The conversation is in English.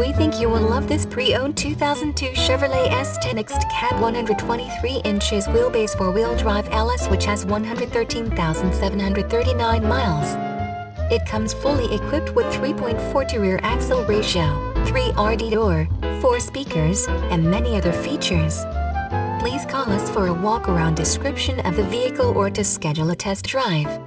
We think you will love this pre-owned 2002 Chevrolet S-10 Ext Cab 123 inches wheelbase 4-wheel drive LS, which has 113,739 miles. It comes fully equipped with 3.4 rear axle ratio, 3 RD door, 4 speakers, and many other features. Please call us for a walk-around description of the vehicle or to schedule a test drive.